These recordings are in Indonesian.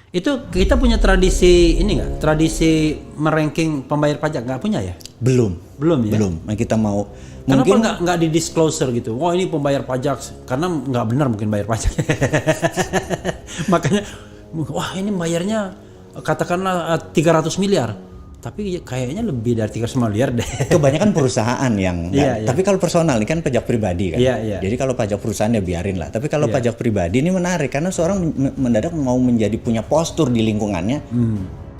Itu kita punya tradisi ini nggak? Tradisi meranking pembayar pajak nggak punya ya? Belum. Belum ya? Belum. Nah, kita mau Kenapa mungkin nggak di disclosure gitu? Wah ini pembayar pajak, karena nggak benar mungkin bayar pajak. Makanya, wah ini bayarnya katakanlah 300 miliar. Tapi kayaknya lebih dari 300 miliar deh. kebanyakan perusahaan yang Iya, iya. tapi kalau personal ini kan pajak pribadi kan. Iya, iya. Jadi kalau pajak perusahaan ya biarin lah. Tapi kalau Iya. pajak pribadi ini menarik karena seorang mendadak mau menjadi punya postur di lingkungannya.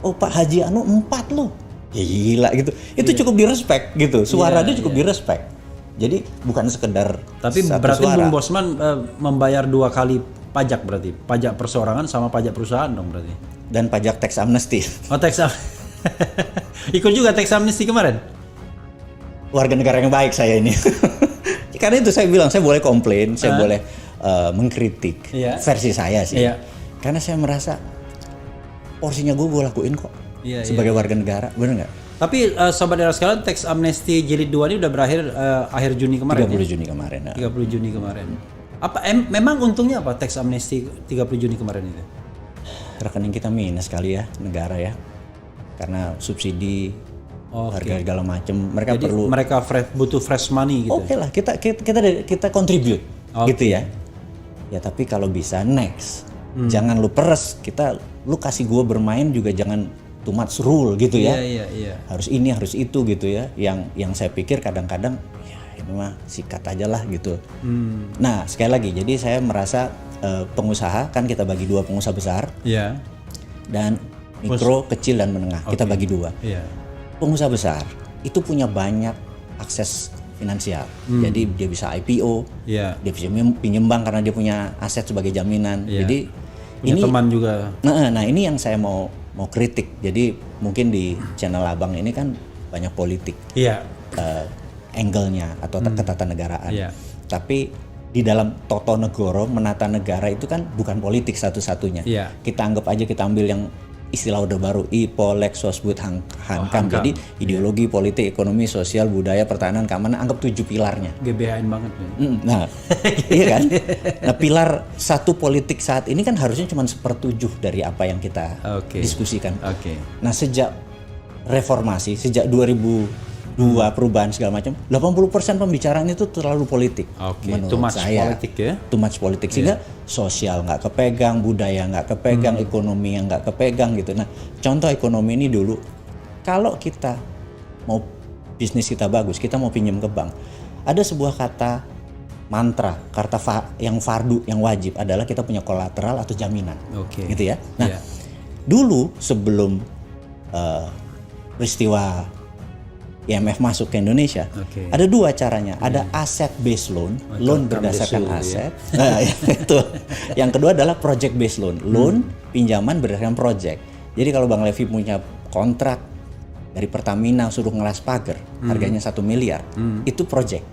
Oh Pak Haji Anu 4 loh. Ya gila gitu. Itu cukup direspek gitu. Suara dia cukup direspek. Jadi bukan sekedar Tapi satu berarti suara. Bung Bosman membayar 2 kali pajak berarti? Pajak perseorangan sama pajak perusahaan dong berarti? Dan pajak tax amnesty. Oh tax ikut juga tax amnesty kemarin? Warga negara yang baik saya ini. Karena itu saya bilang saya boleh komplain, saya boleh mengkritik Iya. versi saya sih. Iya. Karena saya merasa porsinya gue lakuin kok Iya, sebagai warga negara, bener nggak? Tapi sobat era sekalian, tax amnesty jilid 2 ini udah berakhir akhir Juni kemarin 30 ya? Juni kemarin. Ya. 30 Juni kemarin. Apa memang untungnya apa tax amnesty 30 Juni kemarin itu? Rekening kita minus kali ya negara ya, karena subsidi harga segala macam. Mereka Jadi perlu. mereka butuh fresh money gitu. Oke lah, kita contribute, gitu ya. Ya tapi kalau bisa next, jangan lu peres. Lu kasih gua bermain juga jangan too much rule gitu ya. Iya. Harus ini harus itu gitu ya. Yang saya pikir kadang-kadang ya ini mah sikat aja lah gitu. Nah sekali lagi, jadi saya merasa pengusaha kan kita bagi 2 pengusaha besar Iya. dan mikro, kecil dan menengah. Kita bagi 2. Iya. Pengusaha besar itu punya banyak akses finansial. Jadi dia bisa IPO, Iya. dia bisa pinjem bank karena dia punya aset sebagai jaminan. Iya. Jadi Punya ini teman juga. nah ini yang saya mau kritik. Jadi mungkin di channel Abang ini kan banyak politik Iya. angle-nya atau ketatanegaraan. Iya. Tapi di dalam Toto Negoro menata negara itu kan bukan politik satu-satunya. Iya. Kita anggap aja kita ambil yang istilah udah baru IPO, Lex, Sosbud, Hankam. Hankam. Jadi ideologi, politik, ekonomi, sosial, budaya, pertahanan, keamanan, anggap 7 pilarnya. GBHN banget ya. Nah, iya kan? Nah, pilar satu politik saat ini kan harusnya cuma 1/7 dari apa yang kita diskusikan. Oke. Nah, sejak reformasi, sejak 2002 perubahan segala macam, 80% pembicaraan itu terlalu politik. Oke. Menurut Too much saya. politik ya. Too much politik sehingga sosial nggak kepegang, budaya nggak kepegang, ekonomi yang nggak kepegang gitu. Nah, contoh ekonomi ini dulu, kalau kita mau bisnis kita bagus, kita mau pinjam ke bank, ada sebuah kata mantra, yang fardu, yang wajib adalah kita punya kolateral atau jaminan, gitu ya. Nah, dulu sebelum peristiwa IMF masuk ke Indonesia, ada 2 caranya. Ada asset based loan, loan berdasarkan aset. Nah, itu. Yang kedua adalah project based loan, loan pinjaman berdasarkan project. Jadi kalau Bang Levi punya kontrak dari Pertamina suruh ngelas pagar, harganya 1 miliar, itu project.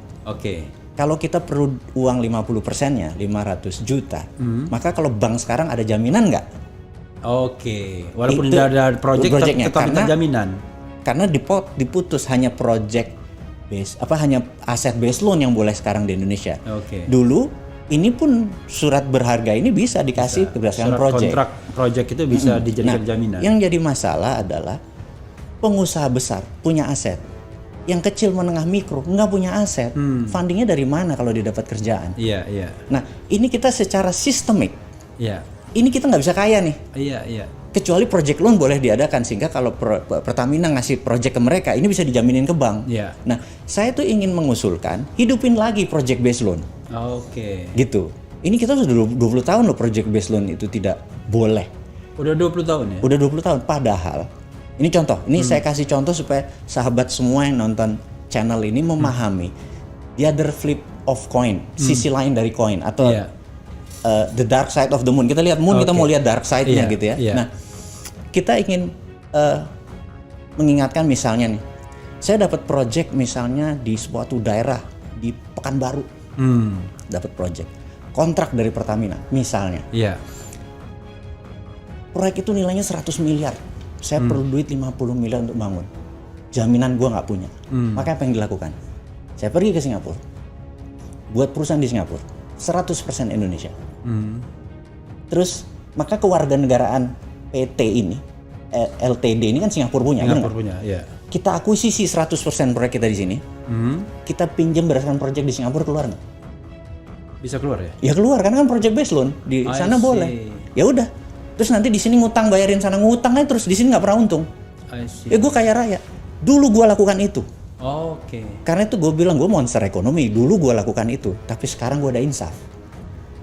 Kalau kita perlu uang 50%-nya, 500 juta, maka kalau bank sekarang ada jaminan nggak? Walaupun Itu tidak ada project-nya, tetap minta jaminan. Karena diputus hanya project base, hanya aset based loan yang boleh sekarang di Indonesia. Dulu ini pun surat berharga ini bisa dikasih berdasarkan project. Kontrak project itu bisa dijadikan jaminan. Yang jadi masalah adalah pengusaha besar punya aset, yang kecil menengah mikro nggak punya aset. Fundingnya dari mana kalau dia dapat kerjaan? Iya. Nah ini kita secara sistemik. Iya. Ini kita nggak bisa kaya nih. Iya. Kecuali project loan boleh diadakan sehingga kalau Pertamina ngasih project ke mereka ini bisa dijaminin ke bank. Nah, saya tuh ingin mengusulkan hidupin lagi project based loan. Gitu. Ini kita sudah 20 tahun loh project based loan itu tidak boleh. Udah 20 tahun ya? Udah 20 tahun padahal ini contoh. Ini saya kasih contoh supaya sahabat semua yang nonton channel ini memahami the other flip of coin, sisi lain dari koin atau the dark side of the moon. Kita lihat moon, kita mau lihat dark side-nya gitu ya. Nah, kita ingin mengingatkan misalnya nih, saya dapat project misalnya di suatu daerah di Pekanbaru, dapat project, kontrak dari Pertamina misalnya. Proyek itu nilainya 100 miliar, saya perlu duit 50 miliar untuk bangun, jaminan gua nggak punya. Maka apa yang dilakukan? Saya pergi ke Singapura, buat perusahaan di Singapura, 100% Indonesia. Terus maka kewarganegaraan PT ini, LTD ini kan Singapura punya. Iya. Kita akuisisi 100% proyek kita di sini. Kita pinjam berdasarkan proyek di Singapura, keluar nggak? Bisa keluar ya? Ya keluar, karena kan project based loan di sana boleh. Ya udah. Terus nanti di sini ngutang, bayarin sana ngutang aja, terus di sini nggak pernah untung. Ya gue kaya raya. Dulu gue lakukan itu. Karena itu gue bilang gue monster ekonomi. Dulu gue lakukan itu, tapi sekarang gue ada insaf.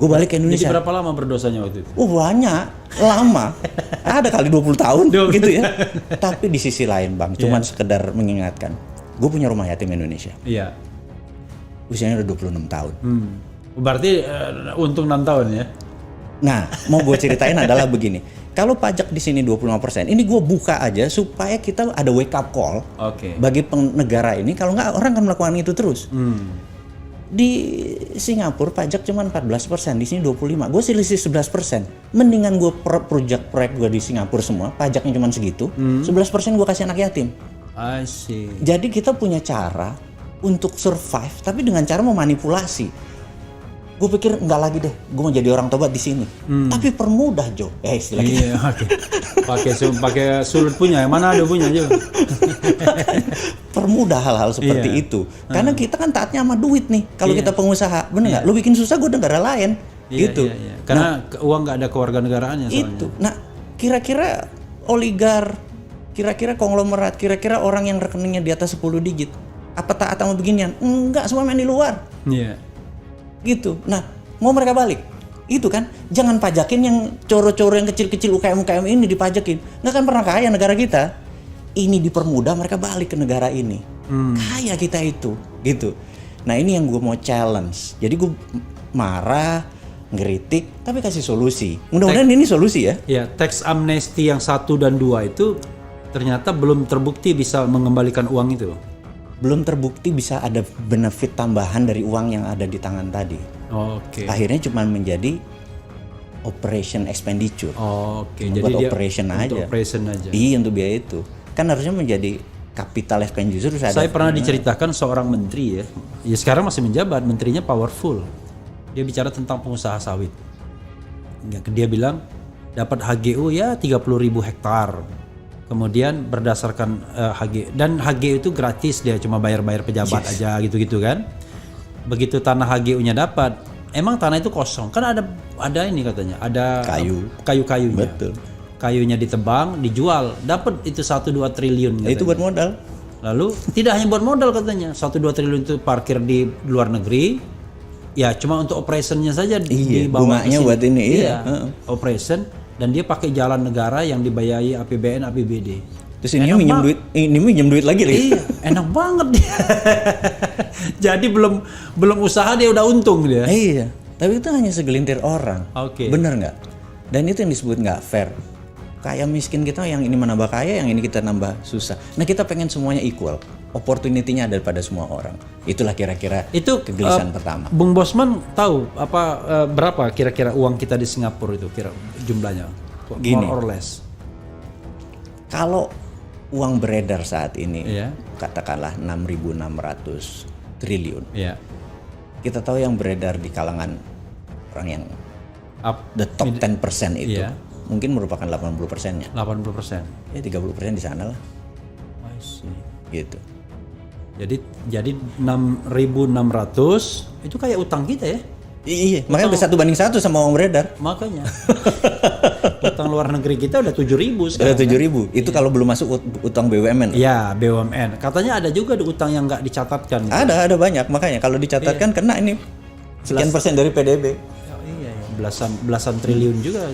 Gue balik ke Indonesia. Jadi berapa lama berdosanya waktu itu? Banyak, lama. Ada kali 20 tahun gitu ya. Tapi di sisi lain Bang, cuman sekedar mengingatkan. Gue punya rumah yatim Indonesia. Iya. Usianya udah 26 tahun. Berarti untung 6 tahun ya? Nah, mau gue ceritain adalah begini. Kalau pajak di sini 25%, ini gue buka aja supaya kita ada wake up call bagi negara ini. Kalau nggak, orang akan melakukan itu terus. Di Singapura pajak cuma 14%, di sini 25%. Gue selisih 11%. Mendingan gue proyek gue di Singapura semua, pajaknya cuma segitu, 11% gue kasih anak yatim. I see. Jadi kita punya cara untuk survive, tapi dengan cara memanipulasi. Gue pikir enggak lagi deh, gue mau jadi orang tobat di sini. Tapi permudah Jo, istilahnya. Iya, pakai sulut punya, yang mana ada punya Jo. Permudah hal-hal seperti itu. Karena kita kan taatnya sama duit nih. Kalau kita pengusaha, bener nggak? Lu bikin susah, gue negara lain, gitu. Karena uang nggak ada kewarganegaraannya soalnya. Itu. Nah, kira-kira oligar, kira-kira konglomerat, kira-kira orang yang rekeningnya di atas 10 digit, apa taat sama beginian? Enggak, semua main di luar. Iya. Gitu. Nah, mau mereka balik. Itu kan, jangan pajakin yang coro-coro yang kecil-kecil UKM-UKM ini dipajakin. Nggak akan pernah kaya negara kita. Ini dipermudah mereka balik ke negara ini. Kaya kita itu, gitu. Nah, ini yang gue mau challenge. Jadi gue marah, ngeritik, tapi kasih solusi. Mudah-mudahan ini solusi ya. Ya, tax amnesty yang 1 dan 2 itu ternyata belum terbukti bisa mengembalikan uang itu. Belum terbukti bisa ada benefit tambahan dari uang yang ada di tangan tadi. Akhirnya cuma menjadi operation expenditure. Jadi buat dia operation aja. Iya, untuk biaya itu. Kan harusnya menjadi capital expenditure. Saya pernah diceritakan seorang menteri ya sekarang masih menjabat, menterinya powerful. Dia bicara tentang pengusaha sawit. Dia bilang dapat HGU ya 30.000 hektar. Kemudian berdasarkan HG, dan HGU itu gratis, dia cuma bayar-bayar pejabat aja gitu-gitu kan. Begitu tanah HGU-nya dapat, emang tanah itu kosong. Kan ada ini katanya, ada kayu-kayunya. Betul. Kayunya ditebang, dijual, dapat itu 1-2 triliun katanya. Itu buat modal. Lalu tidak hanya buat modal katanya, 1-2 triliun itu parkir di luar negeri. Ya cuma untuk operationnya saja dibawa ke sini. Buat ini operation. Dan dia pakai jalan negara yang dibayari APBN, APBD. Terus ini minjem duit lagi nih. Iya, enak banget dia. Jadi belum usaha dia udah untung dia. Iya, tapi itu hanya segelintir orang. Bener nggak? Dan itu yang disebut nggak fair. Kaya miskin kita, yang ini menambah kaya, yang ini kita nambah susah. Nah, kita pengen semuanya equal. Opportunity-nya ada pada semua orang. Itulah kira-kira itu kegelisahan pertama. Bung Bosman tahu berapa kira-kira uang kita di Singapura itu jumlahnya? Gini, more or less. Kalau uang beredar saat ini katakanlah 6.600 triliun. Kita tahu yang beredar di kalangan orang yang the top 10% itu mungkin merupakan 80%-nya. 80%. Ya 30% di sana lah. I see. Gitu. Jadi 6.600 itu kayak utang kita ya? Iya, makanya udah 1:1 sama uang beredar. Makanya. Utang luar negeri kita udah 7.000 sekarang. Udah 7.000. Itu kalau belum masuk utang BUMN. Iya, BUMN. Katanya ada juga utang yang nggak dicatatkan. Ada banyak. Makanya kalau dicatatkan kena ini sekian persen dari PDB. Iya, belasan triliun juga.